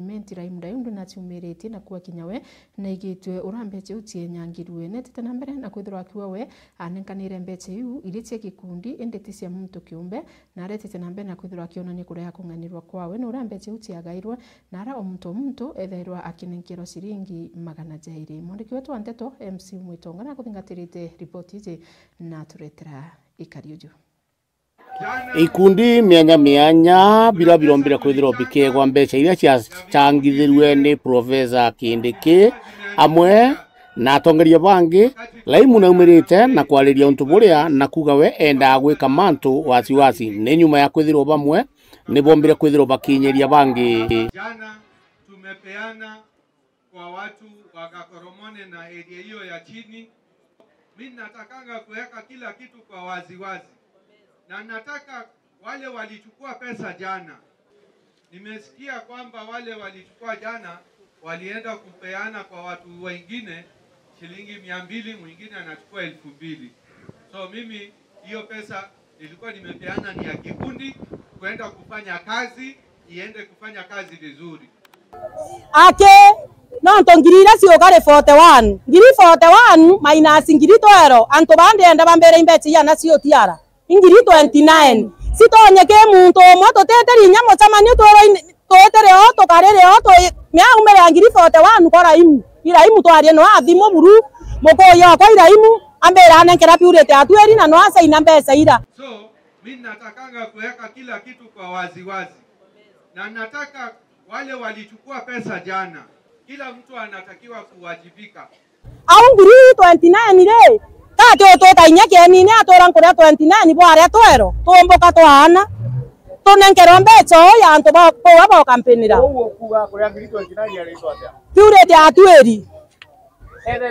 Mentira imda yundu na tiumiriti na kuwa kinyawe na igitwe urambeche utie nyangirwe netete na mbere na kwithirwa akiwa we anenkanire mbeche yu iritie gikundi endeti cia muntu kiumbe na aretete na mbere na kwithirwa akionania kuria kunganirwa kwawe na urambeche utie agairwe na ara omuntu ethairwa akinenkero ciringi 200 mwandiki wetu wa Nteto MC Mwitonga na kuthingatirite ripoti iji na turetera ikarioju ikundi mianya bila bilombira kwithirwa bikegwa mbeca iria ciacangithirwe ni Profesa Kindiki amwe na atongoria bangi laimu na umirite na kwariria untu buria na kuga we enda gwika mantu wasiwasi ni nyuma ya kwithirwa bamwe ni bombire kwithirwa bakinyeria bangi. Jana tumepeana kwa watu wa Kakoromone na area hiyo ya chini. Mimi natakanga kuweka kila kitu kwa waziwazi. Na nataka wale walichukua pesa jana. Nimesikia kwamba wale walichukua jana walienda kupeana kwa watu wengine shilingi 200, mwingine anachukua 2000. So mimi hiyo pesa nilikuwa nimepeana ni ya kikundi kwenda kufanya kazi, iende kufanya kazi vizuri. No ntongirira ciogare 41 ngiri 41 minus ngiri 12 anto bande enda bambere imbechi yana cio tiara ingiri 29 sitonyeke muntu omwe tuteteri nyamo chamani tuetere oto karere oto mya umere ngiri 41 kora iraimu twarie no athimo buru mukoyo kwa iraimu ambera anenkera purete atweri na no asa ina mbesa ira. So mimi natakanga kuweka kila kitu kwa waziwazi. Na nataka wale walichukua pesa jana, kila mtu anatakiwa kuwajibika. Au ngiri 29 ile Kato tota inyake nini atora nkore 29 bware atwero tomboka twana tonenkero mbecho ya anto ba kampenira Uwo kuga kuri ngiri 29 yari twata purete atweri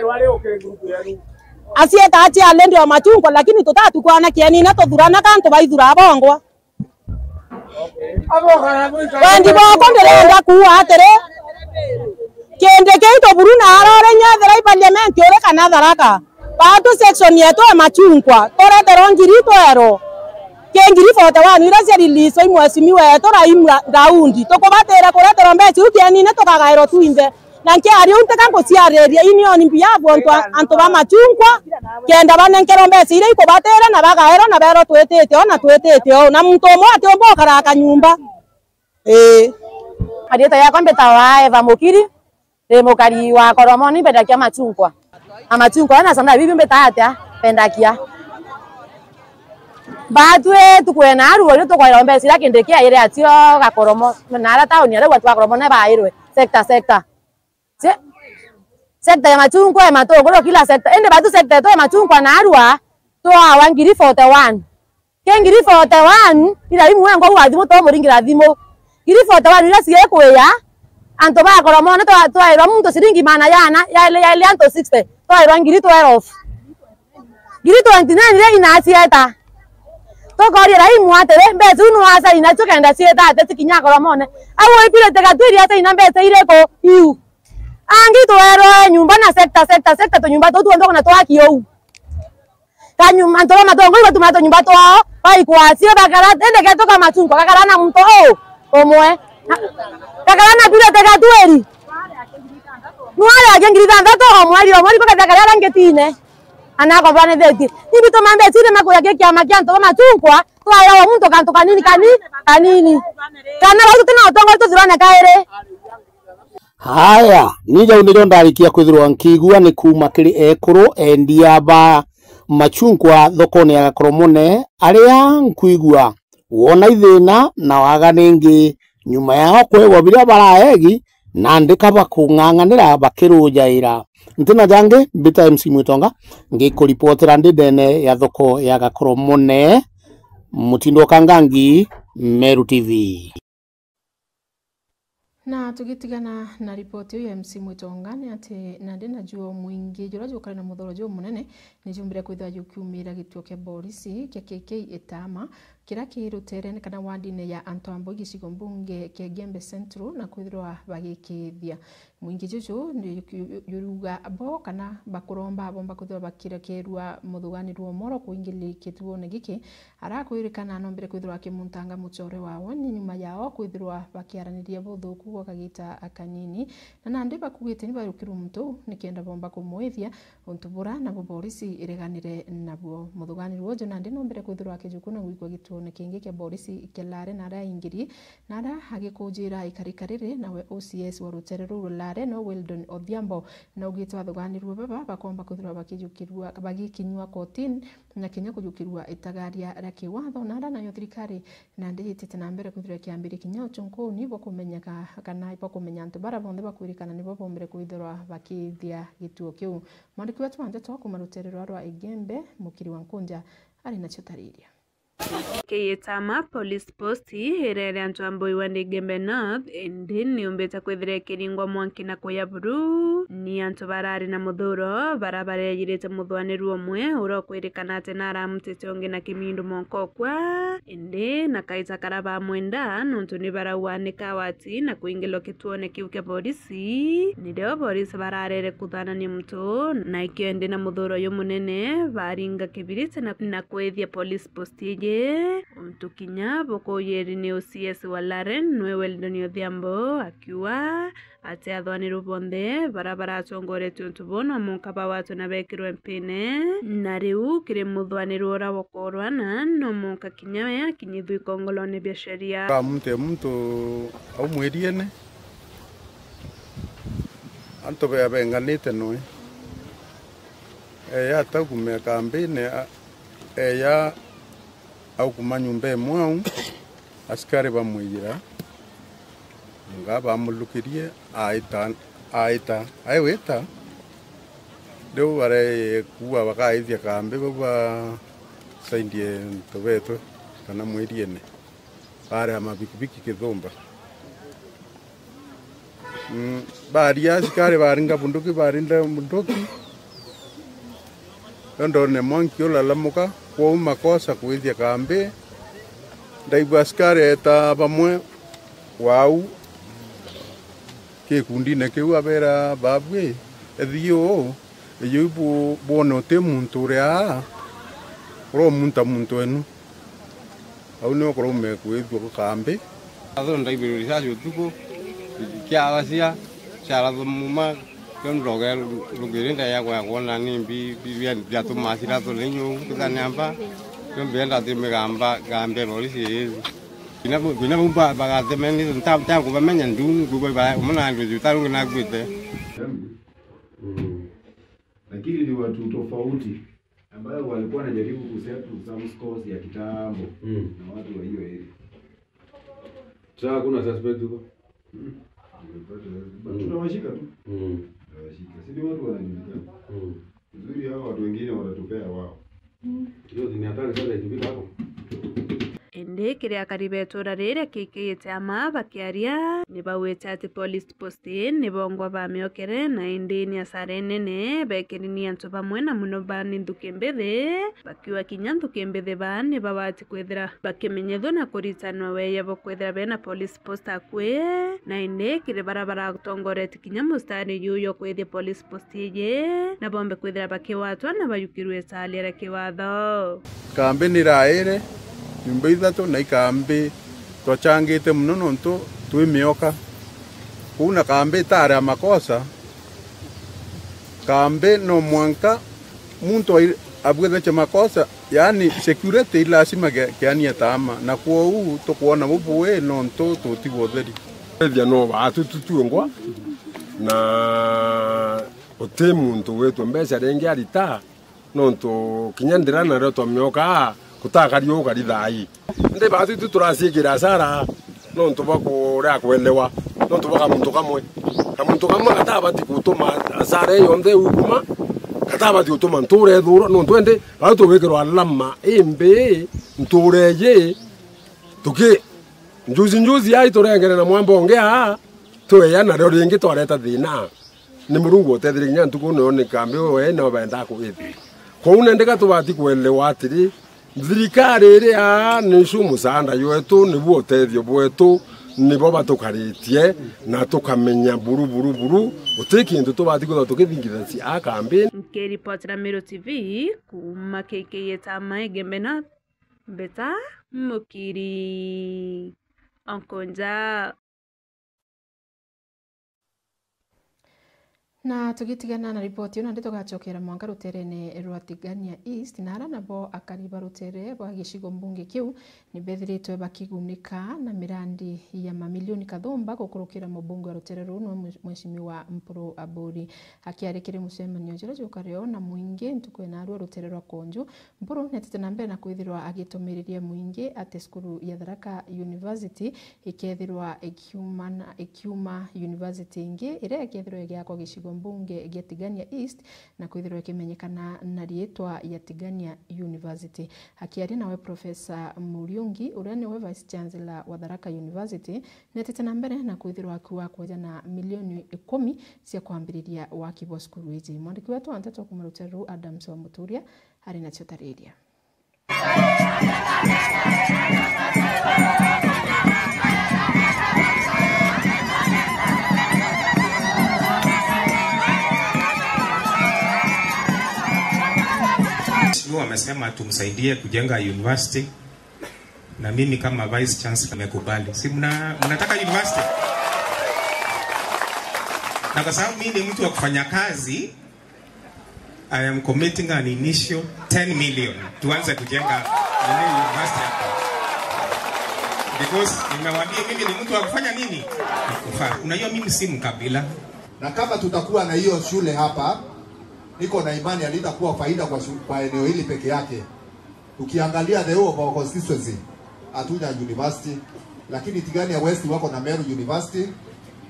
wale okere group yari asieta achi ale ndio machungwa lakini tutatu kwana kieni na tothurana kanto baithura bongwa wendi boko ndirenda kuwa atere kende keito buruna arore nyathera parliament ore kana tharaka Pato section yetu ya machungwa toretero ngiri 12 kengiri 41 ira cia release imwesimiwe toraimra raundi tokobatera kuretero mbechi ukieni ne tokagairo tuinde na nke ari unte kango ciareria union mbia anto ba machungwa kenda banenkero mbechi ira ikobatera na bagairo na bero twetete na muntu omwe atombo karaka nyumba Adieta ya kwambe tawa Eva Mukiri mukari wa Koromoni bedakia machungwa amachungwa na sana bibi mbetatia pendakia batwe tukwena aru ri tukwaira mbesi la kindekia ire atio Gakoromo na ara tauni ara watu Gakoromo na bairwe sector sector ya machungwa ya matogoro kila sector ende batu sector to ya machungwa na arua to awa ngiri 41 kengiri 41 ila imu wengo wathimo to muringira thimo ngiri 41 ila sie kweya anto ba Gakoromo na to aira muntu siringi mana yana ya ile anto 60 toa ngiri 12 ngiri 29 ile inasieta tokori raimu atere mbezu no asa inachokenda sieta ate kinya Koromone awo ipile tekatwiri ata ina mbesa ile ko iu angi toero nyumba na sector to nyumba to tuondo na toaki yo kanyu antoro matongo ibo tumato nyumba to bai kwa sie bakara ende ketoka machungwa kakara na mto omwe kakara na bile tekatwiri Nuala ngiri tandato omwari kwa dakara ngetine anako bane veti nibito mambe sire makoya keki amakianto machungwa twala wa muntu kanto kanini kana watu tena otongo tuzirane kaere. Haya nija undio ndarikia kwithirwa nkigua ni kuma kiri ekuru endia ba machungwa thokone ya Gakoromone aria nkuigua wona ithina na waganengi nyuma yao kwegwa biria baraegi na ndika bakung'ang'anira bakirujaira ntina jange mbita MC Mwitonga ngikuripotera ndene ya thoko ya Gakoromone Mutindo Kangangi Meru TV. Na tugitigana na ripoti ya MC Mwitonga ni ati nandi na juo mwingi jura jukari na muthoro jo munene ni jumbire kwithwa yukiumira gituo kia polisi kia KK Etama kira kirutere kana wandine ya Antoambo gicigo mbunge kia Gembe Central na kwithirwa bagikithia mwingi juju yuruga abo kana bakuromba bomba kwithirwa bakirekerwa muthuganirwo moro kuingili kituone giki arakwirikana nombere kwithirwa kimuntanga muchore wawo ni nyuma yao kwithirwa bakiaraniria buthuku gwa kagita akanini na nandi bakugite ni barukiru muntu nikenda bomba kumwithia untubura na polisi ireganire nabo muthuganirwo jo nandi nombere kwithirwa kijukuna gwikwa gituone kingi kia polisi kelare na raingiri na ra hagikujira ikarikarire nawe OCS wa ruterero lare no Weldon Odhiambo na ugitwa thuganirwo baba bakomba kwithirwa bakijukirwa bagikinywa kotin na kinya kujukirwa itagaria raki watho na nayo thirikari na ndihitite na mbere kwithirwa kiambiri kinya chonko nibo kumenyaka kana ipo kumenya ntu bara bonde bakwirikana nibo bombere kwithirwa bakithia gituo kiu mandiki wetu wanje twakuma ruterero rwa Igembe mukiri wa Nkunja ari na chotariria Keyetama police post herere Antoambo iwande Igembe North endi niumbeta kwithire kiringwa mwanki na kuyaburu ni antu barari na muthuro barabara yirite muthwanirwo omwe urokwirikana ate naramutete onge na kimindu monkokwa endi na kaita karaba mwenda nuntu ni barawanika wati na kuingilo kituone kiu kia polisi nideo polisi bararere kuthana ni mtu na ikiendi na muthuro yu munene baringa kibirite na kwithia police post mtu kinya boko yeri ni OCS wa Laren nwe Weldon Odhiambo akiwa ate athwaniru bonde barabara atongorete untubono munkaba watu na bekirwe mpine na riu kire muthwaniru ora wokorwana no munka kinyawe akinyithu ikongolone bia sheria mtu au mwiriene anto be abenganite noe ya takume kambine ya au kumanyumbe mwau askari bamwira ngaba mulukirie aita aiweta leo bare kuwa bakaithia kambe baba saindie tobeto kana mwiriene bare amabikibiki kithomba bari askari baringa bunduki barinda bunduki ndo ne monki olalamuka kwa makosa kuithia kambe ndaibu askari eta bamwe wau kikundi na kiu abera babwe ethio yubu bono te muntu rea ro muntu enu au no kro me kuithio kambe ado ndaibu risasi utuko kia asia sala muma Roger lugirinda ya kwa nani bi ya tu masira to lenyo kutanyamba mbenda timegamba gambe polisi bina bumba bagate meni tam kubamenya ndungu kuba umana ndio taru na gwete lakini ni watu tofauti ambao walikuwa wanajaribu kusettle some scores ya kitambo na watu wa hiyo area. Sasa kuna suspect huko tunawashika tu sisi watu wanajulikana nzuri hao watu wengine watatupea wao hiyo ni hatari sana ikipita hapo ende kiria karibetura rire kikiyete ama bakiaria ni bawete ati police post ni bongwa bamiokere na indi ni asare nene bekeri ni antu bamwe na muno bani ndukembethe bakiwa kinya ndukembethe bani babati kwethira bakimenyetho na kuritanwa weya bokwethira bena police post akwe na indi kire barabara gutongorete kinya mustari yuyo kwethia police post ye na bombe kwethira bakiwatwa na bayukirwe salira kiwatho kambe ni raire nyumba ithatu na ikambe twachangite muno nontu twimioka kuna kambe tare makosa kambe no mwanka muntu abwethe makosa yani security lazima kiani tama na kwa huu tukuona bubuwe nontu tutibotheri ethia no batu tutuongwa na ote muntu wetu mbeca rengi arita nontu kinyandira na roto mioka kutakario gari thai ndi batu turasigira sara nontu bakura kwelewa nontu baka muntu kamwe katabati kutuma asara yonde ukuma katabati kutuma nture thuro nontu ende batu wekero alama imbe ntureye tuki njuzi ai turengere na mwambo ongea tuya na ro ringi twareta thina ni murungu otethire nya ntuko no ni kambe we no benda ku ithi ko unendeka tubati kwelewa atiri thirikari iria nicu musanda yetu nibuo tethio bwetu nibo batukaritie na tukamenya buru utikindu tubati kutho tukithingithacia a campaign. Nkiripotera Meru TV kuma KKETAMA Igembe North, Beta Mukiri Onkonja. Na tugitigana na ripoti ino nditugacokera mwanga ruterene rwa Tigania East na ara nabo akariba rutere bwa gicigo mbunge kiu ni bethiritwe bakigunika na mirandi ya mamilioni kathumba gukurukira mubunge wa rutere runo Mheshimiwa Mpuru Aburi akiarekire mucemanio njira jukareo na muingi ntuko na rwa rutere rwa Konju. Mpuru netete na mbere na kwithirwa agitomiririe muingi ate skuru ya Tharaka University ikethirwa Ekiuma University ingi ire ikethirwa igiakwa gicigo mbunge gya Tigania East na kwithirwa ikimenyekana na rietwa ya Tigania University. Akiari nawe Profesa Muriungi uria niwe Vice Chancellor wa Tharaka University netete na mbere na kwithirwa akiwa kwaja na milioni 10 cia kwambiriria waki wa skuru iji. Mwandiki wetu anteto kumaruteru Adams wa Muturia ari na chotariria. Wamesema tumsaidie kujenga university na mimi kama Vice Chancellor nimekubali. Si mnataka university? Na kwa sababu mimi ni mtu wa kufanya kazi, I am committing an initial 10 million tuanze kujenga university hapa. Because nimewaambia mimi ni mtu wa kufanya nini? Unajua mimi si mkabila. Na kama tutakuwa na hiyo shule hapa, niko na imani alitakuwa faida kwa eneo hili peke yake. Ukiangalia the whole of our constituency, hatuna university, lakini Tigania West wako na Meru University,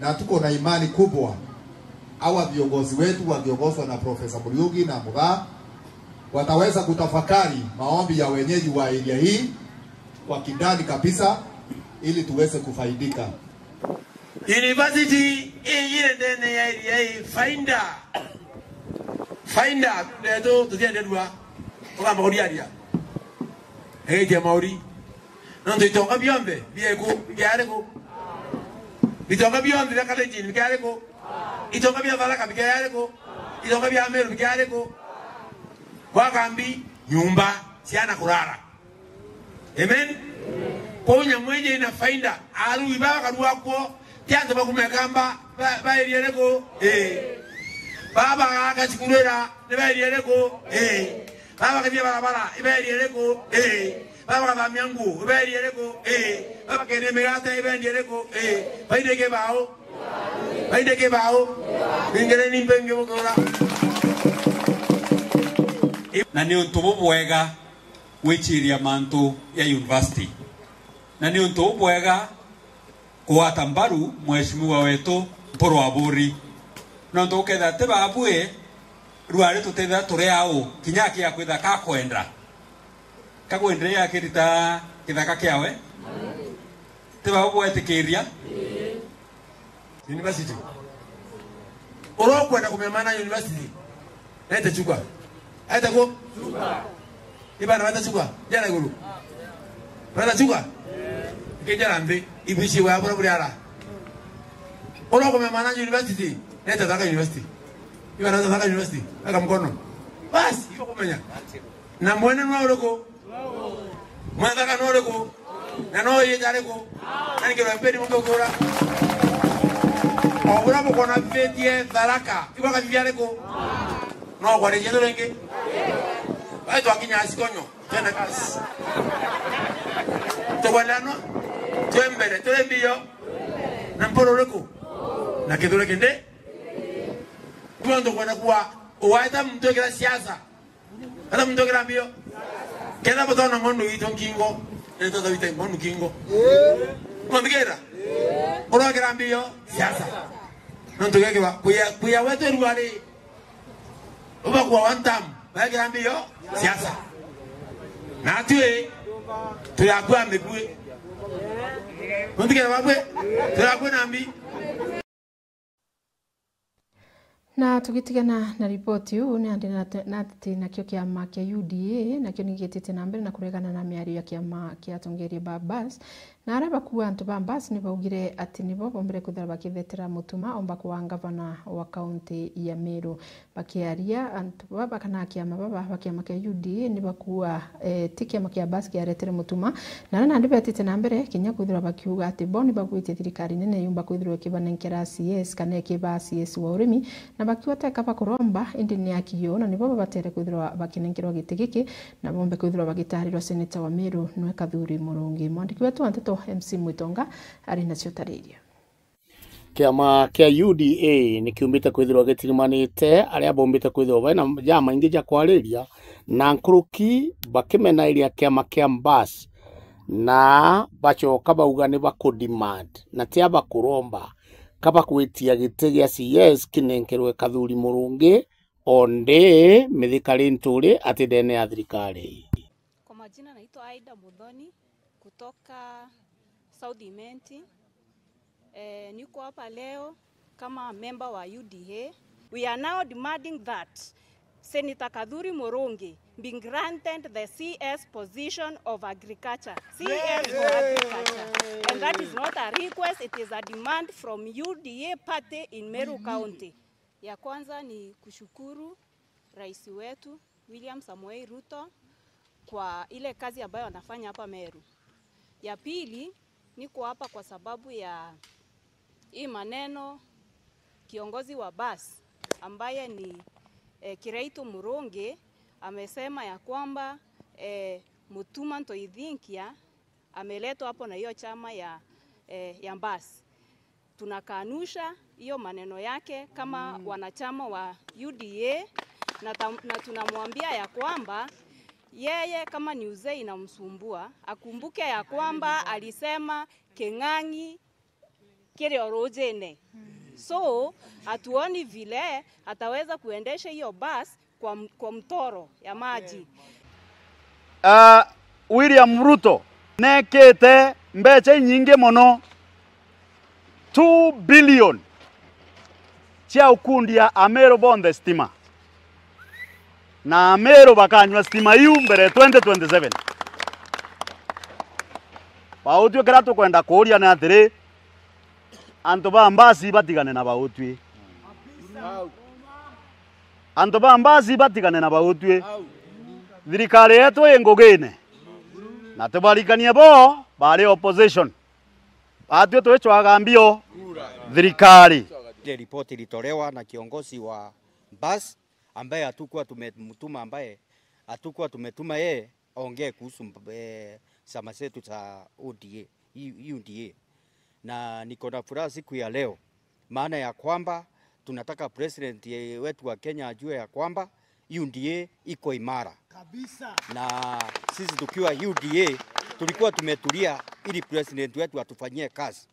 na tuko na imani kubwa hawa viongozi wetu wakiongozwa na Profesa Muriungi na Mugaa wataweza kutafakari maombi ya wenyeji wa area hii kwa kindani kabisa ili tuweze kufaidika. University ile ndene ya area hii Finder leto tuziende dua kwa mauri aria ege mauri ndo itonga biombe bieko biareko itonga biombe la kale jini biareko itonga bia Tharaka biareko itonga bia Meru biareko kwa kambi nyumba siana kurara. Amen. Ponya mwenye ina Finder aru ibaba kadua kwa tianza bakumekamba ba irieleko baba akachikulera nebeliyeleko baba kavya barabara ibeliyeleko baba kavamya nguo ibeliyeleko baba kene megata ibeliyeleko baideke bao ingere nimpenge bokora na ni untu bubwega wichiria mantu ya university na ni untu bubwega kuwata mbaru mheshimiwa wetu Mpuru Aburi no ndoketha te babue ruare tutetha turi ao kinyaki ya kwitha ka kwenda ya kirita kithaka kiawe te babue etikiria university oro kwenda kumemana university ete chukwa ete ko ibana wata chukwa jana guru wata chukwa kijana mbe ibishi wa bora bora oro kumemana university neta Tharaka University. Iwa na Tharaka University. Aka mkono. Basi, iwa kumenya. Na mwene nwaureko. Mwene Tharaka nwaureko. Na nwa yejareko. Na nikero mpeni mumbe ukura. Ogura mkona fetie Tharaka. Iwa kajivyareko. Nwa kwa rejeto lenge. Waitu wakinya asikonyo. Tena kasi. Tukwalano. Tuembele. Tuembiyo. Na mporo reko. Na kidole kende. Kuando kwa kuwa uwaita mtu kila siasa hata mtu kila mbio kenda botona ngondo ito kingo ndio tawita ngondo kingo mwambikera ora kila mbio siasa ndio yake wa kuya wetu ruwale uba kwa wantam ba kila mbio siasa na tuwe tuyakwa mbekwe mwambikera babwe tuyakwa nambi. Na tugitigana na ripoti huu ni andi na kio kiama kia UDA na kio nigitite na mbere na kuregana na miario ya kiama kia atongoria ba Bas na araba kuwa antu ba Bas ni baugire ati nibo bombere kuthara bakithetera mutuma omba kwa gavana wa kaunti ya Meru bakiaria antu baba kana kiama baba bakiama kia UDA ni bakuwa ti kiama kia Bas kiaretere mutuma na nandi betite na mbere kinya kuthara bakiuga ati boni bagwite thirikari nene yumba kuthirwa kibanenkera CS kana kiba CS wa urimi na bakiwata kaba kuromba indi ni akiyo na nibo batere kuthirwa bakinenkerwa gitigiki na bombe kuthirwa bagitarirwa seneta wa Meru nwe Kathuri Murungi mwandiki wetu anteto MC Mwitonga ari nacio tariria kiama kia UDA ni kiumbite kwithirwa gitirimanite aria bombite kwithirwa bana jama ingi ja kwariria na nkuruki bakimena iria kiama kia Bas na bachoka bauga ni bakudemand na tia bakuromba kaba kwitia gite gia CS kinenkerwe Kathuri Murungi onde mithikari nturi ati dene ya thirikari. Kwa majina naitwa Aida Mudhoni kutoka South Imenti. Niko hapa leo kama member wa UDA. We are now demanding that Senator Kathuri Murungi being granted the CS position of agriculture. CS for agriculture. And that is not a request, it is a demand from UDA party in Meru County. Ya kwanza ni kushukuru rais wetu William Samoei Ruto kwa ile kazi ambayo anafanya hapa Meru. Ya pili niko hapa kwa sababu ya hii maneno kiongozi wa Bas ambaye ni Kiraitu Murungi amesema ya kwamba Mutuma Ntoithinkia ameletwa hapo na hiyo chama ya Bas. Tunakanusha hiyo maneno yake kama wanachama wa UDA na tunamwambia ya kwamba yeye kama ni uzee inamsumbua akumbuke ya kwamba alisema Keng'ang'i kile orojene. So hatuoni vile ataweza kuendesha hiyo Bas kwa mtoro ya maji. William Ruto nekete mbeche nyingi mono 2 billion chia ukundia Ameru bonde stima na Ameru bakanywa stima yu mbere 2027 bautwe kerato kwenda kuria na atiri antu ba Mbasi batigane na bautwe antu ba Mbasi batigane na bautwe thirikari yetu ingugine na tubarikanie bo bari opposition atwe twechwaga mbio thirikari. Ile ripoti ilitolewa na kiongozi wa Bas ambaye hatukuwa tumemtuma ambaye hatukuwa tumetuma yeye aongee kuhusu chama zetu za UDA. Na niko na furaha siku ya leo maana ya kwamba tunataka president wetu wa Kenya ajue ya kwamba UDA iko imara kabisa, na sisi tukiwa UDA tulikuwa tumetulia ili president wetu atufanyie kazi.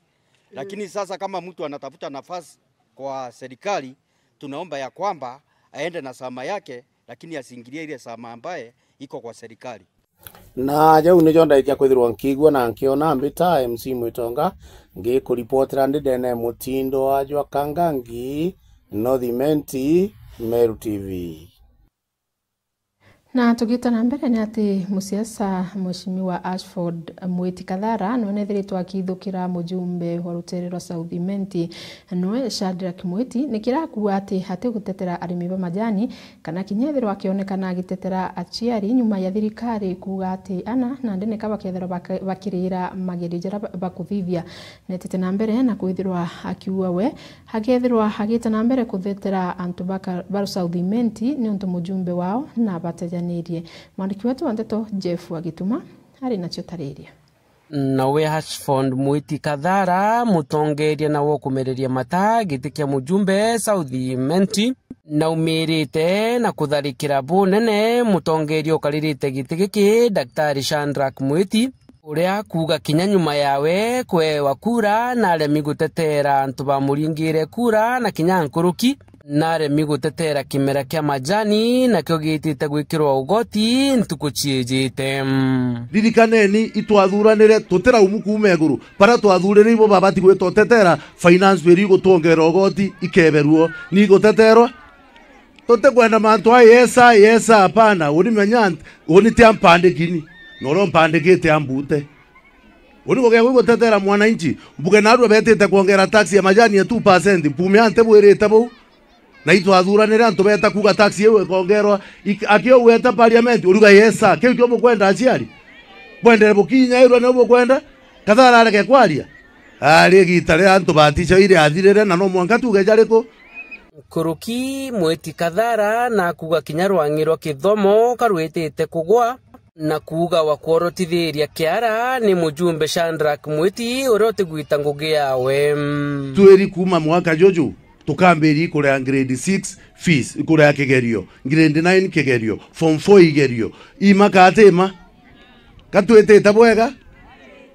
Lakini sasa kama mtu anatafuta nafasi kwa serikali, tunaomba ya kwamba aende na sama yake, lakini asiingilie ile sama ambaye iko kwa serikali. Na jau ni jonda ikia kwithirwa nkigwa na nkiona mbita MC Mwitonga ngikuripotera ndene mutindo wa Jwa Kangangi North Imenti Meru TV. Na tugita na mbere ni ati musiasa mheshimiwa Ashford Mwiti Kathara nonethiritwo akithukira mujumbe wa ruterero South Imenti noe Shadrack Mwiti nikirakuwa ati hati gutetera arimi ba majani kana kinyethirwo akionekana agitetera aciari nyuma ya thirikari kuga ati ana na ndene kaba kethero bakirira magerijera bakuthithia netete na mbere na kwithirwa akiua we hagethirwa hagita na mbere kuthetera antu ba South Imenti ni untu mujumbe wao na bateja nirie mwandiki wetu wandeto Jeff Wagituma ari nacio tariria. Nawe Ashford Mwiti Kathara mutongeria na wo kumereria mata gitikia mujumbe South Imenti na umirite na kutharikira bunene mutongeria ukaririte gitigiki Daktari Shadrack Mwiti uria kuga kinya nyuma yawe kwe wakura na aremi gutetera antu bamuringire kura na kinya nkuruki naremi gutetera kimera kia majani nakio gitite gwikirwa ugoti ntuku ciejite ririkaneni itwathuranire tutira umukume iguru para twathurire ibo babati gwitotetera finance bill igutongera ugoti ikeberwo ni guteterwa tote kwenda mantu yesa hapana unimenya unitia mpandikini noro mpandikite ambute uni goge gutetera mwananchi mbuge naru betete kuongera tax ya majani ya 2% pumiante bwirite bu na itwathuranire antu beta kuga tax yewe kongerwa akio weta parliament uruga yesa kio kio mukwenda aciari kwendere bukinya irwa ne bukwenda kathara areke kwaria ari gitare antu baticha ire athirire na no mwanka tuge jariko Kuruki Mweti Kathara na kuga kinyarwangirwa kithomo karwitite kugwa na kuga wakorotithiria kiara ni mujumbe Shandrak Mweti urote gwita ngugi yawe tweri kuma mwaka jojo tukamberi kurea grade 6 fees kurea kigerio grade 9 kigerio form 4 igerio imakatema katwete tabwega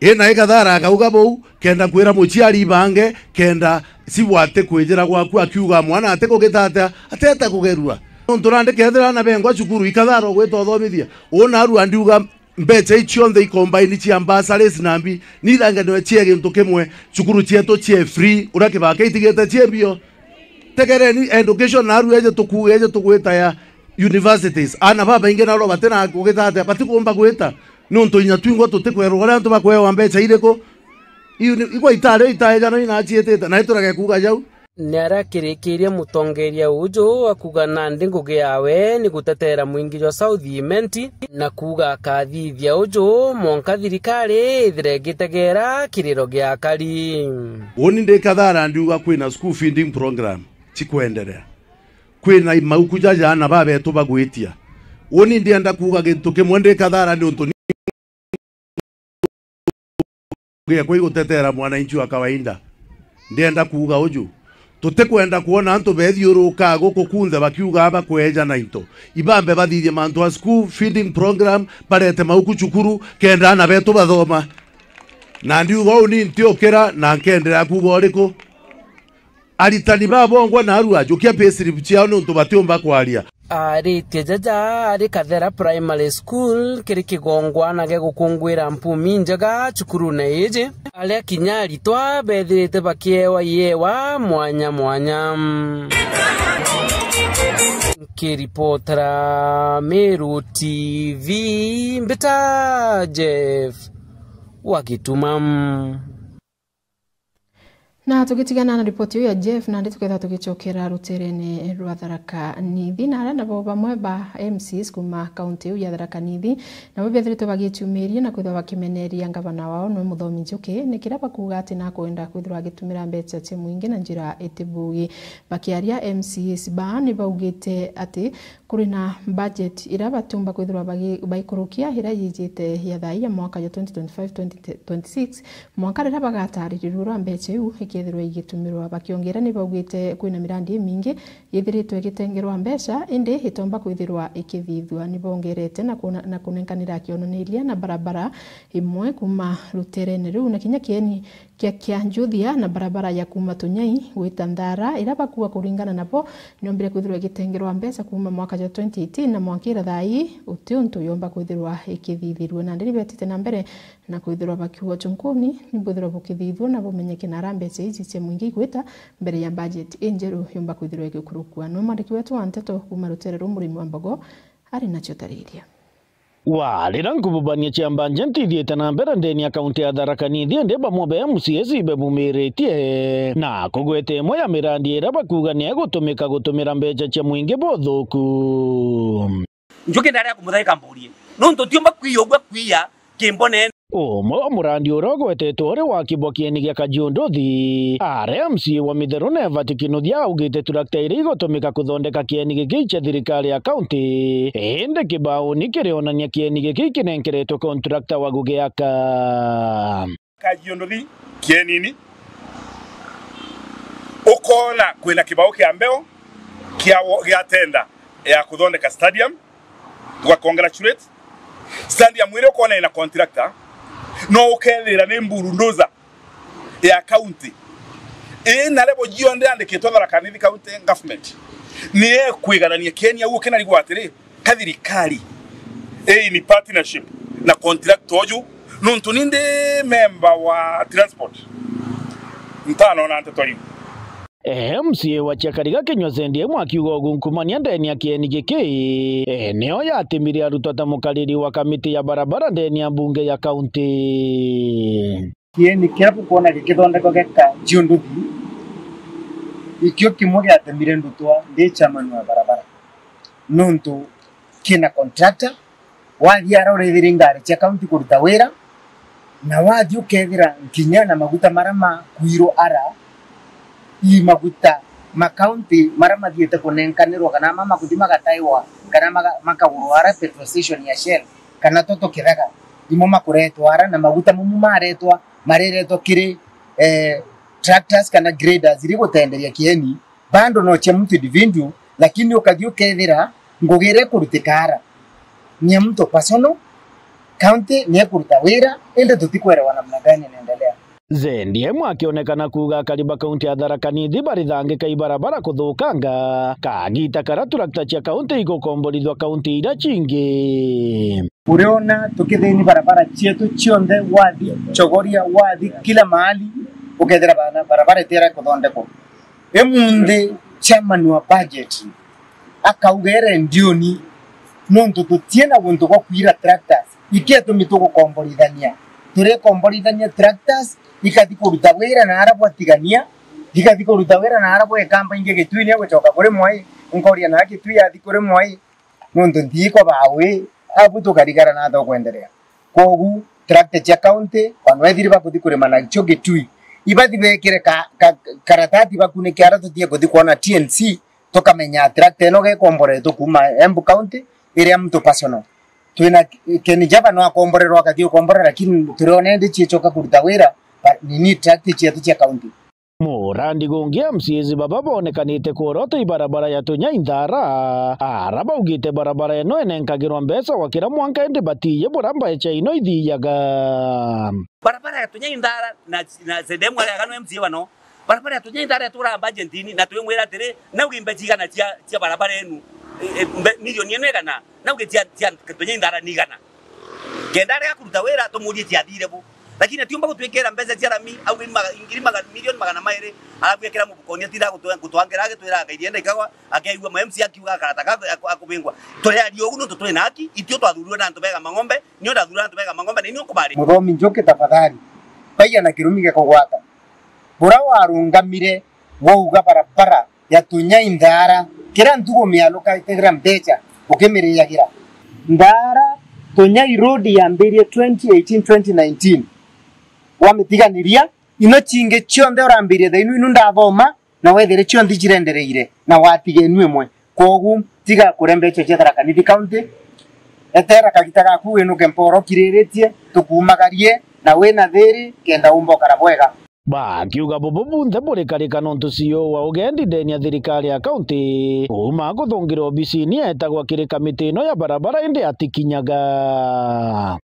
ena Kathara akauga bou kenda kwira muciari bange kenda siwate kwijira gwaku akiuga mwana ate kugitata ateta kugerua nturande kethera na bengwa cukuru Kathara gwito thomithia ona aru andiuga mbeca icionthe icombine cia ambassadors nambi nithange no cie gintu kimwe cukuru cietu cie free urakibake itigete cie bio tegereni education aru eje tukuge tugwita ya universities ana baba inge na ro batena kugitata batikumba gwita nuntu inya twingo tutikwerwo ria ntu bakwewa mbeca iriko igwa itare jana ina acietete na iturage kuga jau niarakirikiria mutongeria ujo akuga nandi ngugi yawe ni gutetera mwingi jwa Southiment na kuga akathithia ujo monka thirikari ithire gitegera kiriro gia kari woni ndi Kathara ndiuga kwina school feeding program chikwenderea kwina mauku jana babetu bagwitia woni ndienda kuga gintu kimwe ndi Kathara ndi untu gya kwa gutetera mwananchi wa kawaida ndienda kuga uju tutikwenda kuona antu bethiuruka guku kunthe bakiuga aba kweja na into ibambe bathithie mantu a school feeding program barete mauku cukuru kenda na betu bathoma na ndiuga uni ntiokera na nkendera kuga uriko aritani babongwa na aru ajukia payslip ciao nuntu batiumba kwaria aritie jaja ari Kathara Primary School kiri kigongwa na ge gukungwira mpumi njaga cukuru na ije aria kinyari twa bethirite bakiewa yewa mwanya kiripotera Meru TV Mbita Jeff Wagitumam na tugitigana na ripoti ya Jeff na ndituketha tugichokera ruterene rwa Tharaka Nithi na arana bo bamwe ba MCs kuma kaunti ya Tharaka Nithi na bethirite bagitumiria na kwitha bakimeneria ngavana wao no Muthomi Njuki ni kira bakuga ati na kwenda kwithira gitumira mbeca cia mwingi na njira itibugi bakiaria MCs ba ni baugite ati kuri na budget ira batumba kwithira baikurukia hira yijite ya thai ya mwaka ya 2025-2026 mwaka rira bagataririrwa mbeca yu ikethirwa igitumirwa bakiongera ni baugite kwina mirandi mingi yithiritwe gitengerwa mbeca indi itomba kwithirwa ikithithwa ni bongerete na kunenkanira kiononiria na barabara imwe kuma ruterene riu na kinya kieni kia njuthia na barabara ya kuma Tunyai gwita Nthara ira bakuwa kuringana napo niombire kwithirwa gitengerwa mbeca kuma mwaka wa 2018 na mwakira thai utionto yomba kwithirwa ikithithirwe na ndiri betite na mbere na kwithirwa bakiwa chunkuni ni bwithirwa bukithithwa na bumenyeke na mbeca ici cia mwingi gwita mbere ya budget injeru yomba kwithirwa igikurukwa no mandiki wetu wa Nteto kuma rutere rumurimi wa Mbogo ari nacio tariria warira nkububania ciamba njentithiite na mbere ndeni ya kaunti ya Tharaka Nithi ndi bamwe MCs bebumiritie na kugwete imwe ya mirandi ira bakuga ni gutumika gutumira mbeca cia mwingi buthuku Njuki ndari kumuthaika mburie no ntutiomba kwiyogwa kwiya kimbone umwe murandi urogwetetwo uri wa kibwa kieni gia Kajiunduthi RMC wa Mitheru Neva Tikinuthia augite turakta iri igutumika kuthondeka kieni giki cia thirikari ya kaunti indi kibao ni kirionania kieni giki kinenkeretwo kontrakta wa gugiaka Kajiunduthi kienini ukona kwina kibao kia mbeo kia tenda ya kuthondeka stadium tukakongratulate stadium ile ukona ina contractor no ukethira ni mburunduza ya county na lebo jionde andikitwa Tharaka-Nithi County Government ni kwigarania Kenya uo kena ligwa atiri kathirikari ni partnership na contract oju nuntu ninde member wa transport ntano na antetwari MCA wa Chakariga Kinywa mwakiuga ogunkumania ndeni ya kieni giki eneo yatimire arutwo ta mukariri wa kamiti ya barabara ndeni ya bunge ya kaunti kieni kiapo kuona gikithondeko geka Jiunduthi ikio kimwe giatemire ndutwa ndi chairman wa barabara nuntu kina contractor wathi arorethire ngari cia kaunti kuruta wira na wathi ukethira nkinya na maguta marama kuiro ara i maguta makaunti marama thiete kunenkanirwo kana mama kuthima gataiwa kana makaguru ara petrol station ya Shell kana toto kithaga imo makuretwa ara na maguta mumu maretwa mareretwa kiri tractors kana graders iri gutenderia kieni bando no cha mtu individual lakini ukathi ukethira ngugire kurutika ara ni mtu personal county ni kuruta wira ende tutikwerewa namna gani inaendelea Zendie mwakionekana kuga kariba kaunti ya Tharaka-Nithi barithangika ibarabara kuthukanga kagita kara turakta cia kaunti igukomborithwa kaunti ira chingi uriona tukithini barabara cietu cionthe wathi chogoria wathi kila mahali ukethira barabara itira kuthondekwo emunthi chairman wa budget akaugere ndioni nontu tutiena guntu gwa kuira tractors ikia tumitugo komborithania ture komborithania tractors ikathi kuruta wira na arabu atigania ikathi kuruta wira na arabu ekamba inge gitwini agochoka kuri mwai ngoria na gitwi athi kuri mwai nontu ndiko bawe abu tukarigara na tho kwenderea kogu tractor cia county wanwethiri bakuthi kuri mana cio gitwi ibathi bekire karatati bakune kiara tutie kuthi kuona TNC tukamenya tractor eno gekomboretwo kuma Embu County iria mtu personal twina keni jaba no akomborerwa akathio komborera lakini turione ndi chichoka kuruta wira nini tractor cietu cia county Murandi gungi MCA baba bonekanite kuorota ibarabara ya Tunyainthara araba ugite barabara eno enenkagirwa mbeca wakira mwanka ende batiye buramba echa ino ithiaga barabara ya Tunyainthara na zedemu ya gano MCA wano barabara ya Tunyainthara turamba Argentina na twemwera atiri na ugimbe cigana cia barabara enu milioni eno egana na ugitia Tunyainthara nigana kendare akuruta wira tumurie tiathire bu lakini atiumba gutwikira mbeca cia rami au milioni magana mairi arabwekera mubukoni atira gutwangira gitwira ngaithie ndikagwa akaigua MC akiuga karata akubingwa turi ogu no tutwe naki itio twathurwe na ntubega mang'ombe nio ndathurwa na ntubega mang'ombe ni kubari muthomi njoke tafadhali baiya na kirumi gakogwata bura warungamire wauga barabara ya Tunyainthara kira ntugo mialo kaitegra mbeca ukimiriyagira ndara Tunyai road yambirie 2018-2019 wamitiganiria ino chinge chionde orambirie thainu inu ndathoma na wethere chionde chirendereire na watige inu imwe kogu tiga kurembecho cia Tharaka-Nithi County etera kagita gaku inu kemporo kiriritie tukumagarie na wina thiri kenda umbo karabwega bakiuga bobo bunthe burikarika nontu CEO wa ugendi ndeni ya thirikari ya kaunti uma guthungira obicini etagwa kiri kamiti ino ya barabara indi atikinyaga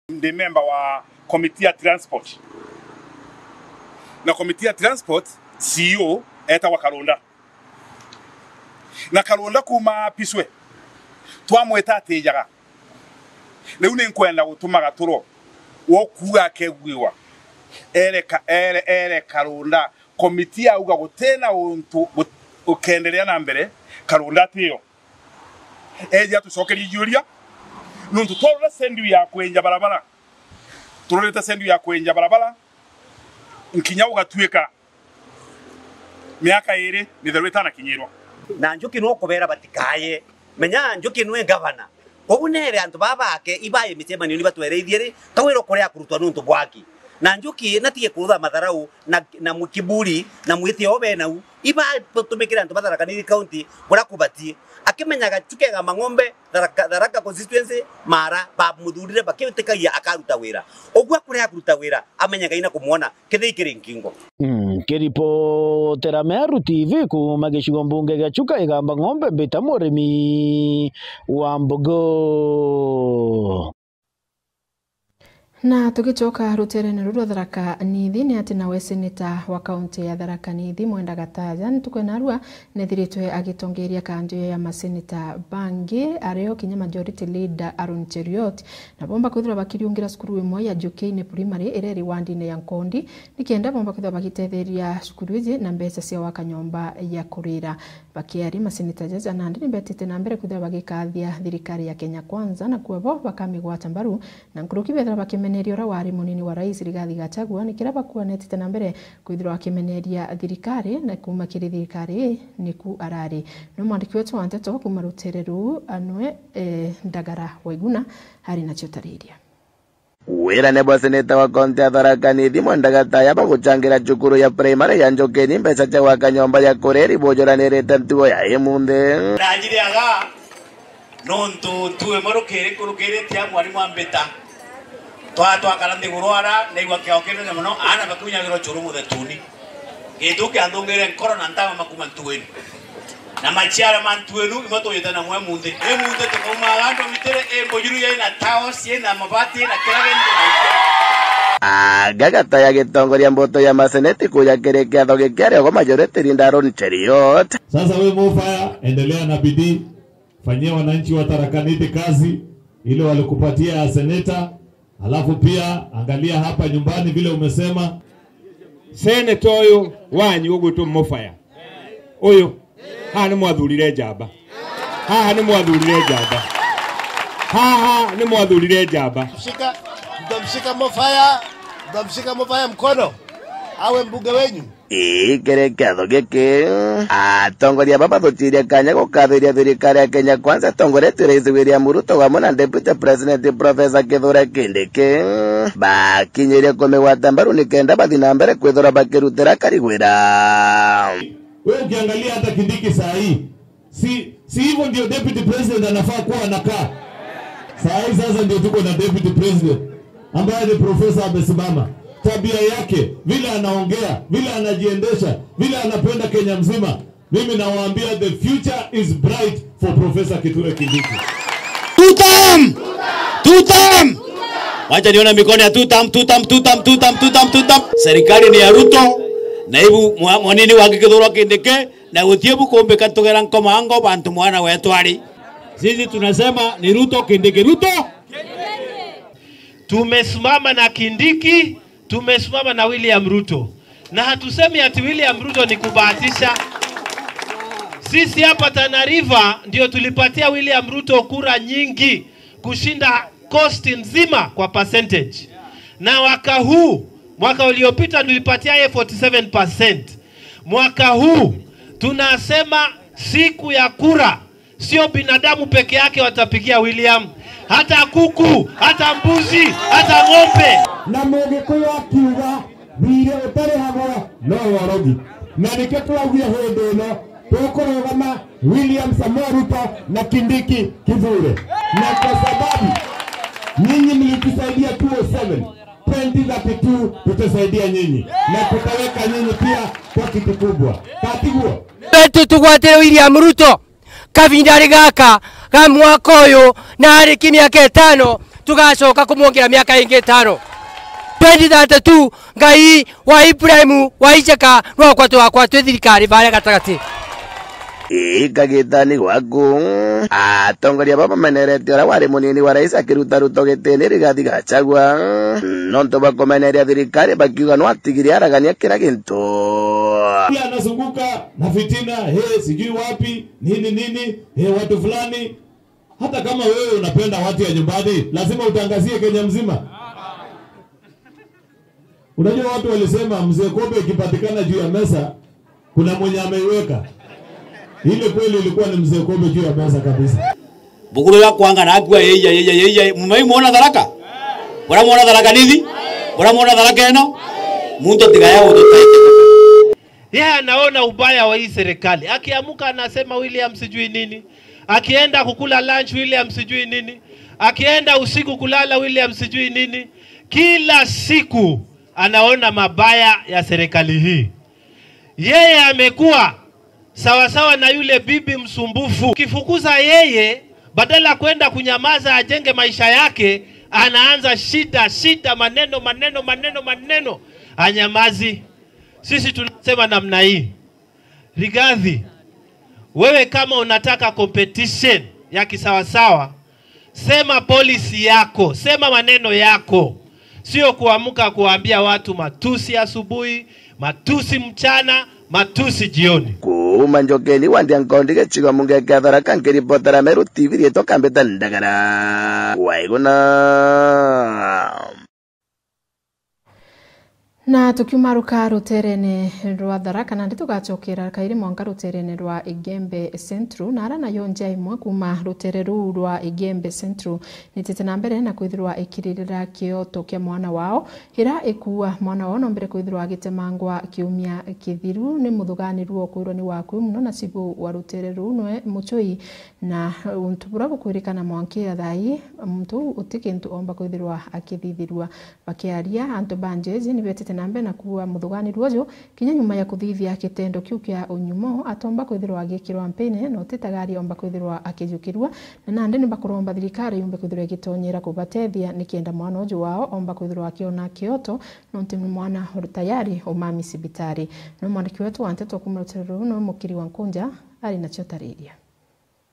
ndi member wa committee ya transport na committee ya transport CEO etagwa Kalonda na Kalonda kuma piswe twamweta atijaga riu ni nkwenda gutumaga turo wo kuga kegwiwa ere Kalonda komiti auga gutena untu ukenderea na mbere Kalonda tiyo eja tucokeria yuria nuntu twarora sendu ya kwenja barabara turoreta sendu ya kwenja barabara nkinya ugatwika miaka iri ni therweta na kinyirwa na njuki no kubera batikaye menya njuki nwe governor obunere antu babake ibaye mitemani ni batwereithire kawiro kuria kurutwa nuntu bwaki na njuki natie kurutha matharau na mukiburi na mwiti obenau iba tumikira antu Tharaka-Nithi County bura kubatie akimenyaga chukega mang'ombe Tharaka constituency mara ba muthurire bakitikagia akaruta wira ogwa kuria kuruta wira amenyaga ina kumuona kithikiri nkingo kiripotera Meru TV kuma gicigo mbunge gya Chuka igamba ng'ombe mbita murimi wa Mbogo Na tugicoka ruterene ruru Tharaka Nithi ni ati nawe seneta wa kaunti ya Tharaka Nithi Mwenda Gataja nitukwena arua nethiritwe agitongeria kanjo ya maseneta bangi ario kinya majority leader Aaron Cheriot na bomba kwithira bakiriungira cukuru imwe ya Jokeine primary ireri wandine ya Nkondi nikienda bomba kwithira bagitetheria cukuru iji na mbeca cia waka nyomba ya kurira bakiari maseneta jaja na ndini betete na mbere kwithira bagikathia thirikari ya Kenya Kwanza na kuabo bakamigwata mbaru na nkuruki bethira bakimeneria ora wari munini wa rais Rigathi Gachagua nikira bakuanetete na mbere kwithira bakimeneria thirikari na kuma kiri thirikari niku arari no mwandiki wetu wa Nteto kuma rutereru anwe Ndagara Waiguna hari nacio tariria wira nebo seneta wa kaunti ya Tharaka Nithi Mwenda Gataja baguchangira cukuru ya primary ya Jokeine mbeca cia gwaka nyomba ya kureri bojoranirite ntugo ya imunthi najire aga nontu tuwe marukire tia mwarimu ambita twakara ndigurwara neigwa kiokene na muno ana bakunyagiro churu muthetuni gituke andongere nkoro na ntama makuma ntuweni na machiara mantuenu imotoyeta na mwe munde tukuma gando mitere mbojuru ya na tao sie na mabati na kiragende Gataja gitongoria mboto ya maseneti kuja kerekea thoge kiaria kwa majority leader Aaron Cheriot. Sasa wewe Mofaya, endelea na bidii, fanyia wananchi wa Tharaka Nithi kazi ile walikupatia seneta. Alafu pia angalia hapa nyumbani vile umesema seneta oyo wanyu ugutu Mofaya oyo ni mwathurire njamba ni mwathurire njamba mtamshika Mofaya mkono awe mbunge wenyu kerekea thoge ki atongoria baba thutiria kanya gukathiria thirikari ya Kenya Kwanza tongoretio rais William Ruto hamwe na deputy president Professor Kithure Kindiki bakinyirie kumigwata mbaru nikenda bathi na mbere kwithora bakirutira karigwira. Wewe ukiangalia hata Kindiki saa hii si hivyo ndio deputy president anafaa kuwa anakaa saa hii. Sasa ndio tuko na deputy president ambaye ni profesa amesimama, tabia yake, vile anaongea, vile anajiendesha, vile anapenda Kenya mzima. Mimi nawaambia the future is bright for Professor Kithure Kindiki. Tutam. Wacha niona mikono ya tutam. Serikali ni ya Ruto na ibu mwanini wa Kithure Kindiki na utiebu kombe katogera nkomango bantu mwana wetu ali. Sisi tunasema ni Ruto Kindiki. Tumesimama na Kindiki, tumesimama na William Ruto. Na hatusemi ati William Ruto ni kubahatisha. Sisi hapa Tana River ndio tulipatia William Ruto kura nyingi kushinda cost nzima kwa percentage. Na mwaka uliopita tulipatia yeye 47%. Mwaka huu tunasema siku ya kura sio binadamu peke yake watapigia William, hata kuku, hata mbuzi, hata ng'ombe. Na Mugikuyu akiuga thire utari hamwe no worogi na nike twagia hindu ino tukurugama William Samoei Ruto na Kindiki Kithure, na kwa sababu nyinyi mlitusaidia 2032 tutasaidia nyinyi na tutaweka nyinyi pia kwa kitu kubwa. Katiguo betu tugwatire William Ruto kavindari gaka ga mwaka uyu na hariki miaka 5 tugacoka kumwongira miaka ingi 5 2032 ngai wa Ibrahim wa Isaka no kwa twakwa twithirikari bare gatagati kagitani gwaku atongoria baba meneretio ora wari munini wa rais akiruta Ruto gitini Rigathi Gachagua nonto bakomeneria thirikari bakiuga no atigiri aragania kira gintu anazunguka na fitina sijui wapi nini watu fulani. Hata kama wewe unapenda watu ya nyumbani lazima utangazie Kenya mzima. Unajua watu walisema mzee Kobe ikipatikana juu ya mesa kuna mwenye ameiweka. Ile kweli ilikuwa ni mzee Kobe juu ya mesa kabisa. Bukuru ya kuanga na akwa yeye mumeona Tharaka? Bora muona Tharaka Nithi? Bora muona Tharaka eno? Muntu tigaya utotaike. Yeye anaona ubaya wa hii serikali. Akiamuka anasema William sijui nini. Akienda kukula lunch William sijui nini. Akienda usiku kulala William sijui nini. Kila siku anaona mabaya ya serikali hii. Yeye amekuwa sawa na yule bibi msumbufu. Kifukuza yeye badala kwenda kunyamaza ajenge maisha yake, anaanza shida, maneno, anyamazi. Sisi tunasema namna hii, Rigathi, wewe kama unataka competition ya kisawasawa, sema policy yako, sema maneno yako, sio kuamka kuambia watu matusi asubuhi, matusi mchana, matusi jioni. Kuma Njokeni wandi ankondige chigo munge gathara kankeri botara Meru TV rieto kambeta ndagara waiguna. Na tukiumaruka ruterene rwa Tharaka Nithi tugacokera kairi mwanka ruterene rwa Igembe Central na ara nayo njia imwe kuma rutere ru rwa Igembe Central nitete na mbere na kwithirwa ikiririra kioto kia mwana wao hira ikuwa mwana wao nombere kwithirwa gitemangwa kiumia kithiru ni muthuganirwo kwirwo ni waku muno na sibu wa rutere ru nwe muchoi na untubura gukwirikana mwankira thai muntu utikintu omba kwithirwa akithithirwa bakiaria antu banjezi ni betete na mbere na kuwa muthuganirwo jo kinya nyuma ya kuthithia kitendo kiu kia unyumo atomba kwithirwa agikirwa mpene no titagari omba kwithirwa akijukirwa na nande ni bakuromba thirikari yumbe kwithirwa gitonyera kubatethia nikienda mwana uju wao omba kwithirwa akiona kioto no ntimi mwana tayari umami sibitari no mwandiki wetu wantetwa kumurutira no mukiri wa Nkunja ari na chotariria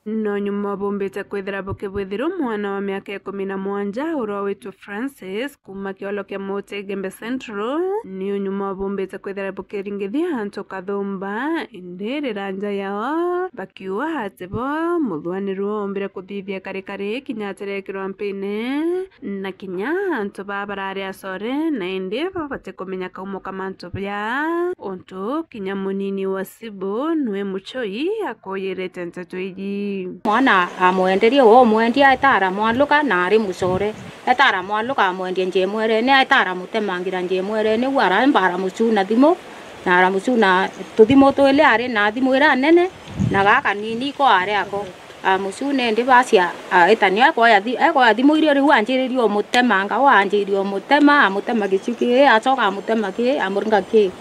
no nyuma bombete kwithira bukibwithiro mwana wa miaka 17 urwa wetu Francis kuma kiolo kia mote Igembe Central ni nyuma bombete kwithira bukiringithia hantu kathumba indire ranja yao bakiwa hatebo muthwanirwo ombire kuthithia kare kinyaterekirwa mpine na kinya hantu babarari asore na indi babate kumenya kaumo kamantu bya onto kinya munini wa Sibo nwe muchoi akoyerete ntetweji mwana amwenderie wo mwendia atara mwaluka na ari musore atara mwaluka amwendie njemwere ne atara mutemangira njemwere ne wara mbara mucuna thimo na ara mucuna tuthimo twele ari na thimo ira nene na gaka nini ko ari ako mucune ndi bacia etania ko ya thimo irio ri wanjiririo mutemanga wanjiririo mutema gicuki acoka mutema ki amuringa ki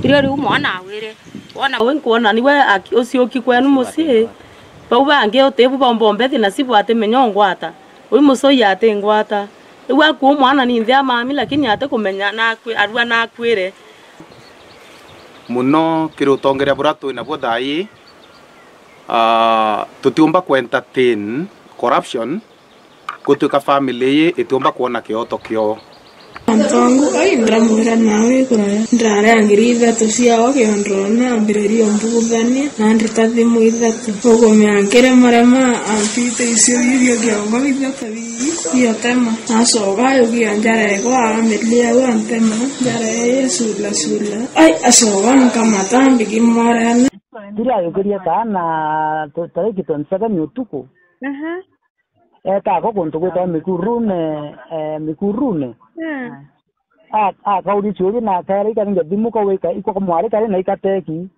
irio ri mwana awire wona wenkuona niwe ucio kikwenu muci bau bange otebu bombombethi na sibu ate menyongwata uyu musoi ate ngwata iwa ku mwana ni nthia mami lakini ate kumenya na arua na kwire muno kirutongeria buratu na bodai tutiumba ku entertain corruption kutuka family itiumba kuona kioto kio Antongo indra mura nawe kuraya ndara angiriza tusiao kiondrona ambiririo mbugudhani na ndita thimu ithatu ugo meankere marema ampite icio irio kiongo ithatu iyo tema asoga yugi anjare kwa amelia wa tema jare sula ai asoga nkamata mbigi marana dira yugiria kana tariki 27 utuku eta ko konto ko mikurune kauri churi na kare kan ngadimu ko weka iko ko mware kare na ikateki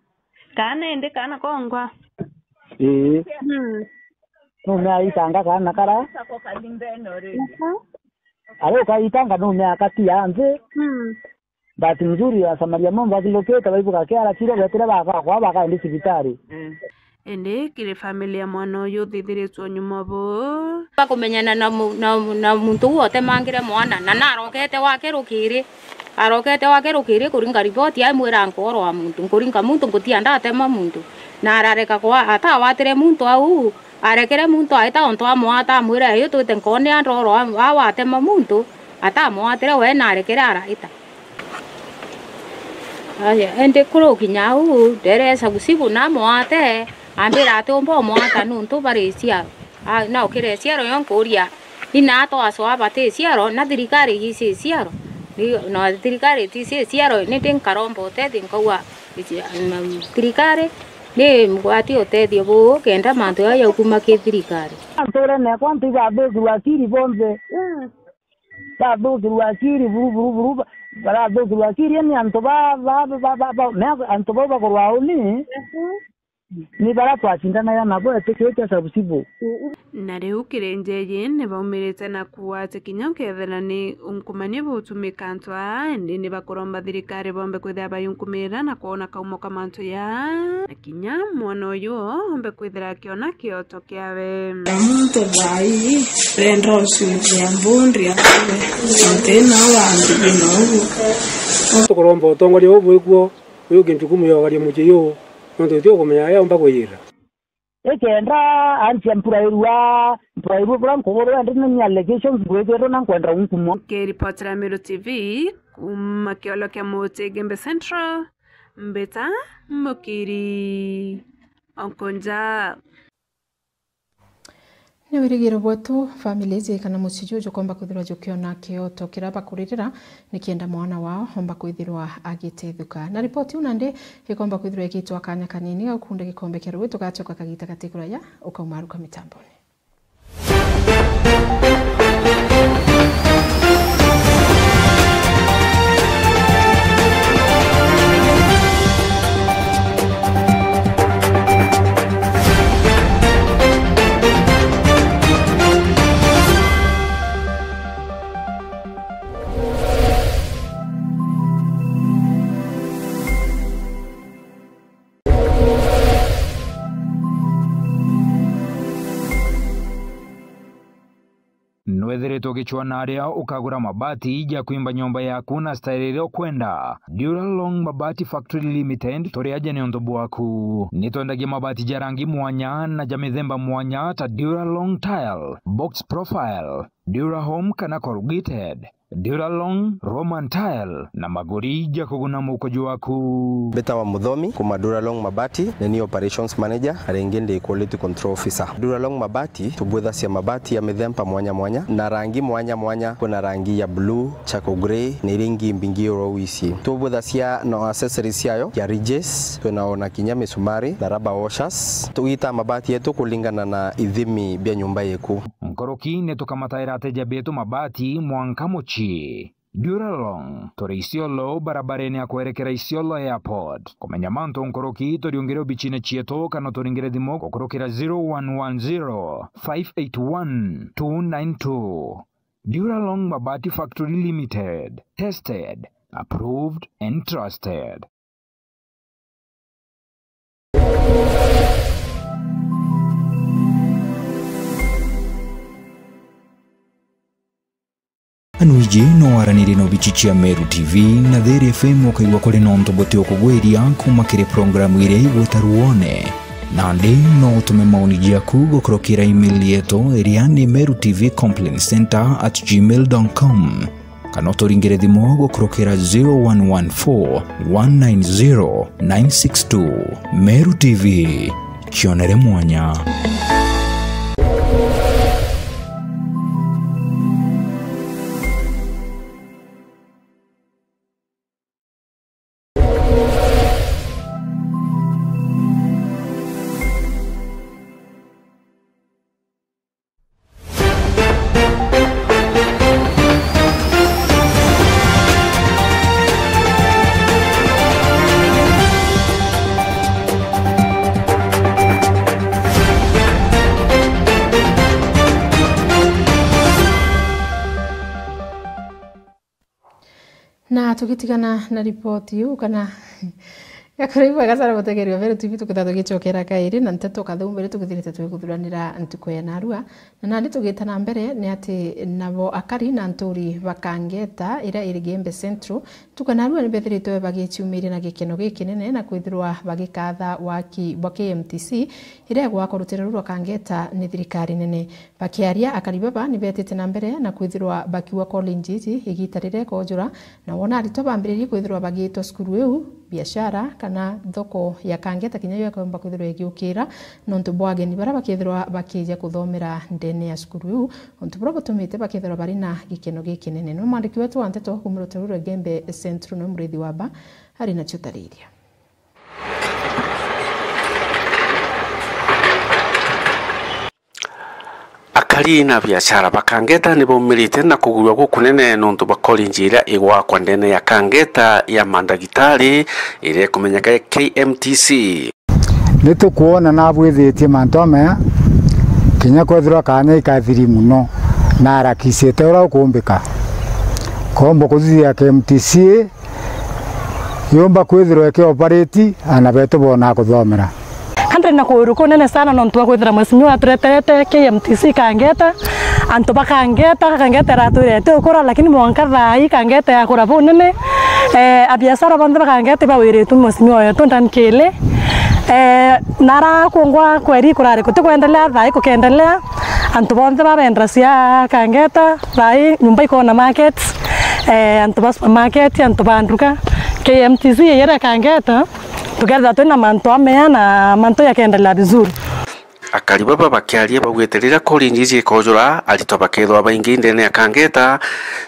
kana ende kana kongwa no me aitanga kana kara alo ka itanga no me akati anze bati nzuri ya Samaria Momba kiloketa baibuka kera kiro betera baka kwa baka ndi sibitari ende kire familia mwana uyu thithiritwo nyuma bo bakumenyana na muntu wote mangire mwana na narokete wake rukiri kuringa ripoti ai mwira nkoro wa muntu kuringa muntu ngutianda atema muntu na arareka kwa ata watire muntu au arekere muntu aita onto amwata mwira yo twite nkone andoro awatema muntu ata mwatire we na arekere araita aya ende kuro kinyau deresa gusibu na mwate ambira atombo mwata nuntu barisia na okire siaro yonkuria ina ato aso abate siaro na thirikari gisi siaro no thirikari tisi siaro ni tinkarombo te tinkawa thirikari ni mwati otedio bo kenda manto ya kuma ke thirikari antore ne kwanti ba bezu akiri bonze ba bezu akiri buru bara bezu akiri ni anto ba me anto ba ko wauni ni bara twacindana ya nabo etekete sabusibo na riu kirenjeje ne baumirite na kuwate kinya kethera ni unkumanie butumika ntwa ndi ni bakoromba thirikari bombe kwithira bayunkumira na kuona kaumo kamantu ya na kinya mwana uyu ombe kwithira kiona kioto kiawe muntu bai rendo suya mbundri akwe tena wandu binobu tukoromba utongoria ubwikuo uyu kintukumu yogaria muchiyo ndo tio kumenya ya omba kwira ekenda anti mpurairwa from kogoro and ni allegations gwetero na kwenda unkumo ke report la Meru TV makiolo kya mote Gembe Central mbeta mokiri onkonja ni wirigiro bwetu families kana musijujo komba kwithirwa jukiona kioto kiraba kuririra nikienda mwana wao omba kwithirwa agitithuka na ripoti unande ikomba kwithirwa ikitwa kanya kanini au kunde gikombe kya rwetu gachoka kagita katikura ya ukaumaruka mitamboni. Nwethiritwo gichwana aria ukagura mabati ya kuimba nyumba yaku na style ile ukwenda. Duralong Mabati Factory Limited toriaje ni ondobu waku. Nitwendagia mabati ja rangi mwanya na ja mithemba mwanya ta Duralong Tile, Box Profile, Durahome kana corrugated, Duralong Roman Tile na magori ya kuguna mukojo waku. Beta wa Muthomi kuma Duralong Mabati ni operations manager arengende quality control officer. Duralong Mabati tubwetha cia mabati ya mithemba mwanya mwanya na rangi mwanya mwanya. Kuna rangi ya blue, charcoal grey na rangi mbingi rowisi. Tubwetha cia no accessories yayo ya ridges, tunaona kinya misumari na rubber washers. Tuita mabati yetu kulingana na ithimi bya nyumba yeku. Nkoroki netukamataira ateja betu mabati mwankamochi. Duralong tore Isiolo barabareni ya kuerekera Isiolo Airport. Kumenya manto nkoroki toriongere bichine chieto kana toringere dimo kukorokera 0110 581 292. Duralong Mabati Factory Limited. Tested, approved and trusted. Anuiji no araniri no bichichia Meru TV na Theri FM wakaiwa kore nonto bote okugweria kuma kire programu ire igwetaruone na ndi no utume maoni jaku gukorokira email yetu eriani merutvcomplaintcenter@gmail.com kana uturingire thimu gukorokira 0114 190 962. Meru TV chionere mwanya. Na tukitigana na ripoti yu kana yakoriwa gasara botegerio Meru TV tukithatho gichokera kairi na nteto kathumbere tukithirite twiguthuranira ntuko ya narua na nandi tugitana mbere ni ati nabo akari na nturi bakangeta ira iri Gembe Central tukanarua ni bethirite bagichumire na gikeno gikinene na kwithirwa bagikatha waki bwa KMTC ira gwakorutira ruro kangeta ni thirikari nene bakiaria akari baba ni betete na mbere na kwithirwa bakiwa college igitarire kojura na wona rito bambiririe kwithirwa bagito skuru eu biashara kana thoko ya kangeta kinyayo yakomba kwithirwa igiukira nontu bwageni bara bakithirwa bakija kuthomera ndene ya skuru ontu bro butumite bakithirwa bari na gikeno gikinene no mwandiki wetu wa nteto kumurutero Gembe Central no murithi waba ari na chutariria. Akari na biashara bakangeta ni baumirite na kugurwa gukunene nontu bakolinji ira igwakwa ndene ya kangeta ya mandagitari ire kumenyeka KMTC. nitukuona na bwithitie mantu maya kinya kwethira kanya ikathiri muno na arakicite ura ukumbika kombo kuthia KMTC yomba kwithirwa ke operate anabeto bona kuthomera Andre na kuruko nene sana no ntua kwithira mwesinyo atureterete KMTC kangeta antu bakangeta raturete ukora lakini mwanka thai kangeta ya kura bunene abiasara bande bakangeta bawiretu mwesinyo yo tondankele nara kungwa kweri kurare kuendelea thai kukendelea antu bonde babendra cia kangeta thai nyumba ikona market antu ba supermarket antu banduka KMTC yera kangeta tugetha twina mantu amea na mantu yakendelea vizuri akari baba bakiaria bagweterera Kolinji Kojura alito bakethwa baingi ndene ya kangeta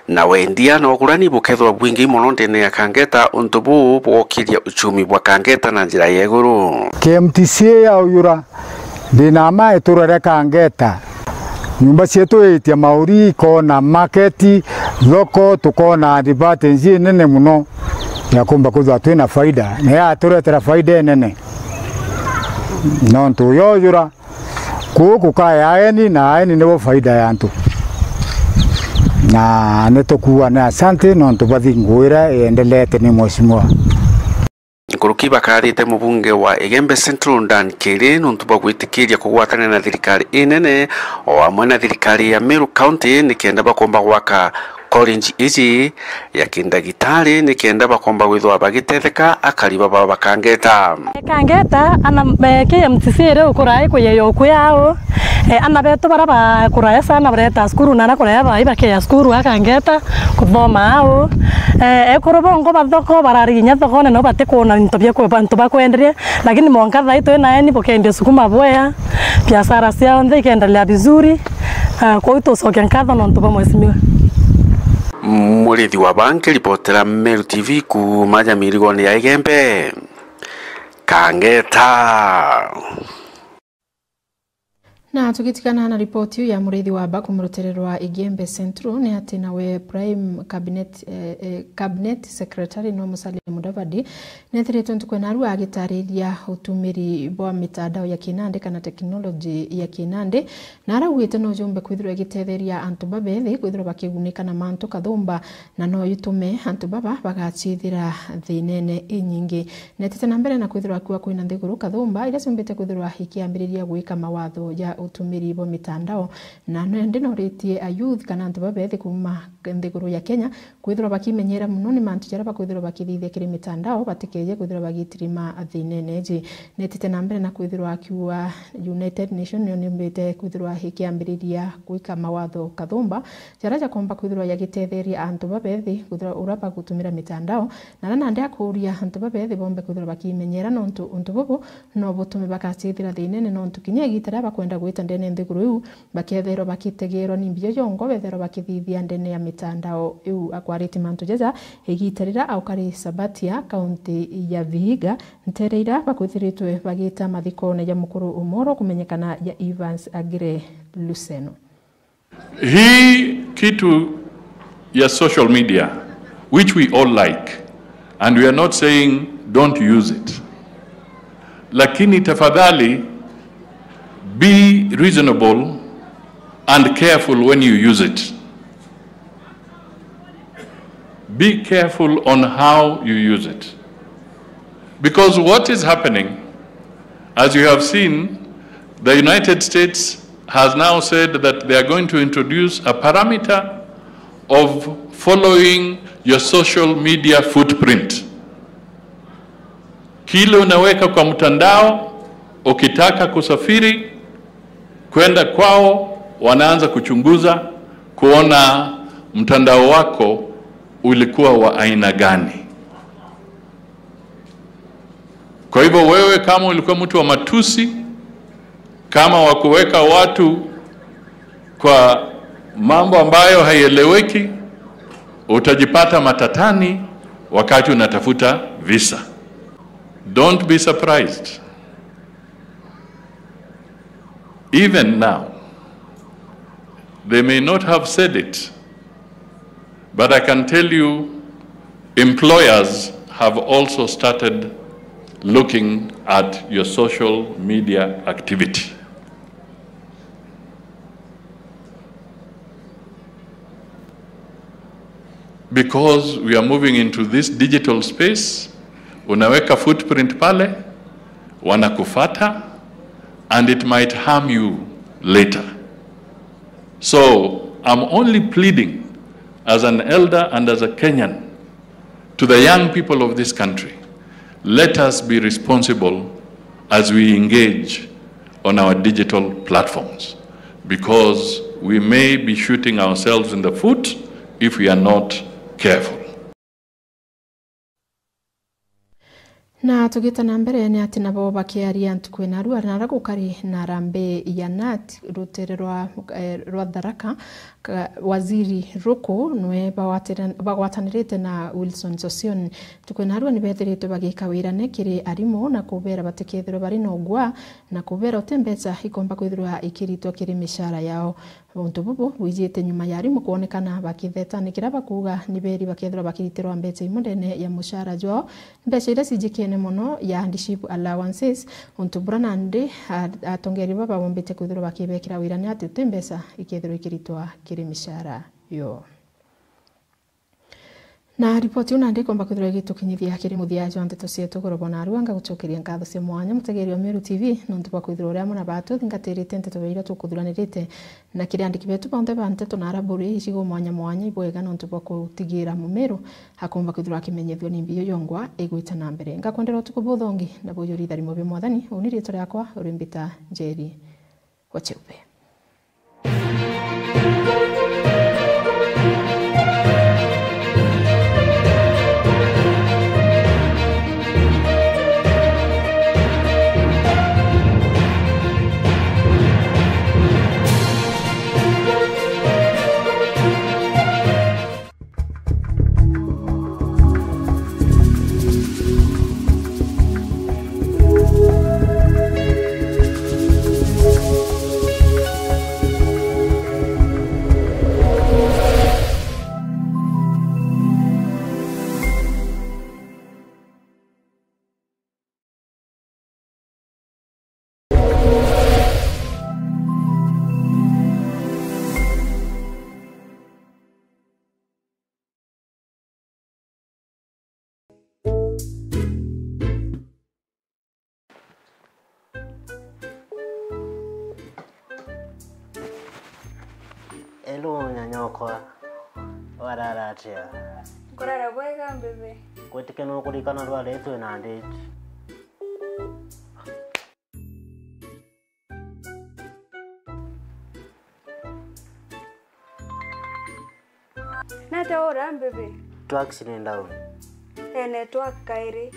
na wendia no gurani bukethwa bwingi muno ndene ya kangeta untubu bwokiria uchumi bwa kangeta na njira yeguru KMTC ya uyura ndina mae turere kangeta nyumba cietu itia mauri kona market thoko tukona advantage nene muno ya kumba kuthwa twina faida na ya turetera faida nene nontu yoyura kuku kaya aeni na aeni nebo faida yantu na netokuwa na asante nontu bathi ngwira endelete ni mheshimiwa Nkuruki bakarite mubunge wa Igembe Central Dan Kere nuntu bagwitikiria kugwatana na thirikari inene o amwe na thirikari ya Meru County nikienda bakomba gwaka Kolinji ici ya kindagitari nikienda bakomba gwithwa bagitetheka akari baba bakangeta ana KMTC re ukurai kuyeyo kuyao ana beto baraba kuraya sana bareta skuru nana kuraya baiba ke skuru akangeta kuthoma ao kurobongo bathoko bararinya thoko no bate kuona ntobye ko bantu bakwenderia lakini monka thaito na ni bokende sukuma boya biashara cia ndhe ikendelea vizuri kwa ito sokia nkatho no ntuba mwesimiwa Murithi wa banki ripotera Meru TV ku maja mirigoni ya Igembe kangeta na tukitikana na ripoti ya murithi wa banki murutererwa Igembe Central ni ati nawe prime cabinet secretary no Musalia Mudavadi nethiretwe ntukwenaru agitariria utumiri bwa mitandao ya kinande kana technology ya kinande na arauite no jombe kwithirwa gitetheria antu babethi kwithirwa bakigunika na mantu kathumba na no yutume antu baba bagachithira thinene inyingi netete na mbere na kwithirwa kwa kwina nthiguru kathumba ira cimbite kwithirwa ikiambiriria gwika mawatho ya utumiri bwa mitandao na ndinoritie ayuth kana antu babethi kuma nthiguru ya Kenya kwithirwa bakimenyera muno ni mantu jara bakwithirwa bakithithia kiri mitandao batikeje kwithirwa bagitirima thinene ji netete na mbere na kwithirwa akiwa United Nation ni mbite kwithirwa ikiambiriria gwika mawatho kathumba jara ja komba kwithirwa yagitetheria antu babethi kwithirwa uraba gutumira mitandao na nande akuria antu babethi bombe kwithirwa bakimenyera no untu bubu no butume bakachithira thinene no ntukinya gitara bakwenda gwita ndene nthiguru iu bakethero bakitegero ni mbio jongo bethero bakithithia ndene ya mitandao iu akwariti mantu jaja igitarira au kari Sabatia kaunti ya Vihiga ntereira bakwithiritwe bagita mathikone ya mukuru umoro kumenyekana ya Evans Agire Luceno. Hii kitu ya social media which we all like and we are not saying don't use it, lakini tafadhali be reasonable and careful when you use it. Be careful on how you use it. Because what is happening, as you have seen, the United States has now said that they are going to introduce a parameter of following your social media footprint. Kile unaweka kwa mtandao, ukitaka kusafiri kwenda kwao, wanaanza kuchunguza kuona mtandao wako ulikuwa wa aina gani. Kwa hivyo wewe kama ulikuwa mtu wa matusi, kama wa kuweka watu kwa mambo ambayo haieleweki, utajipata matatani wakati unatafuta visa. Don't be surprised. Even now, they may not have said it, but I can tell you, employers have also started looking at your social media activity. Because we are moving into this digital space, unaweka footprint pale, wanakufata, and it might harm you later. So I'm only pleading as an elder and as a Kenyan to the young people of this country, let us be responsible as we engage on our digital platforms, because we may be shooting ourselves in the foot if we are not careful. Na tugita na mbere ni ati nabo bakiaria ntuku na ruara na ragukari na rambe ya nat rutere rwa Tharaka waziri Ruku nwe bagwatanirite na Wilson Sossion tuku na ruara ni bethiritwe bagika wirane kiri arimo na kubera batekethero bari no gwa na kubera utembeza ikomba kwithirwa ikiritwa kiri mishara yao buntu bubu wijite nyuma ya arimo kuonekana bakithethanikira bakuga ni beri bakethirwa bakiritirwa mbeca imundene ya mushara jo mbeca ira cijikene muno ya handship allowances untu branande atongeri baba bombete kwithirwa bakibekira wirane ati utembeza ikethirwa ikiritwa kiri mishara yo. Na ripoti unande komba kwithirwa gitukinyithia kiri muthiajo ndeto cietu gorobona ruanga gucokeria ngatho cia mwanya mutegeri wa Meru TV nontu bwa kwithirwa ria muna batu thingatirite ndeto wira tukuthuranirite na kiri andiki betu bonde banteto na araburi icigo mwanya mwanya ibwega nontu bwa kutigira mumeru hakomba kwithirwa akimenyethio ni mbiyo yongwa igwita na mbere ngakwendera utuku buthongi na buyuri thari mubi mwathani uniri tore yakwa urimbita Njeri Wacheupe. Hello, nyanyokwa. Wararatia. Kurara bwega mbebe. Kwetike no kulikana rwale etu na ndeti. Nata ora mbebe. Tu accident down. Network kairi.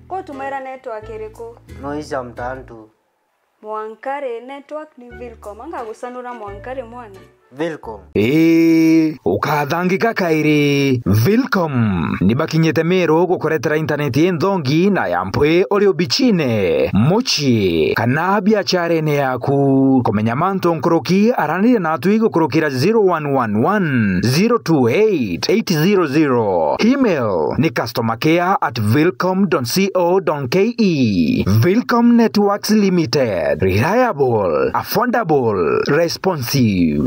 Ko tumera network eriko. No isa mtantu. Mwankare network ni Vilcom anga gusanura Mwankare mwana. Vilcom. Ukathangika kairi. Vilcom ni bakinyete Meru gukoretera internet yenthongi na yampwe ori obichine mochi kana biacharene yaku komenya manto nkoroki aranire natu igukorokira 0111 028 800 email ni customercare@vilcom.co.ke. Vilcom Networks Limited, reliable, affordable, responsive.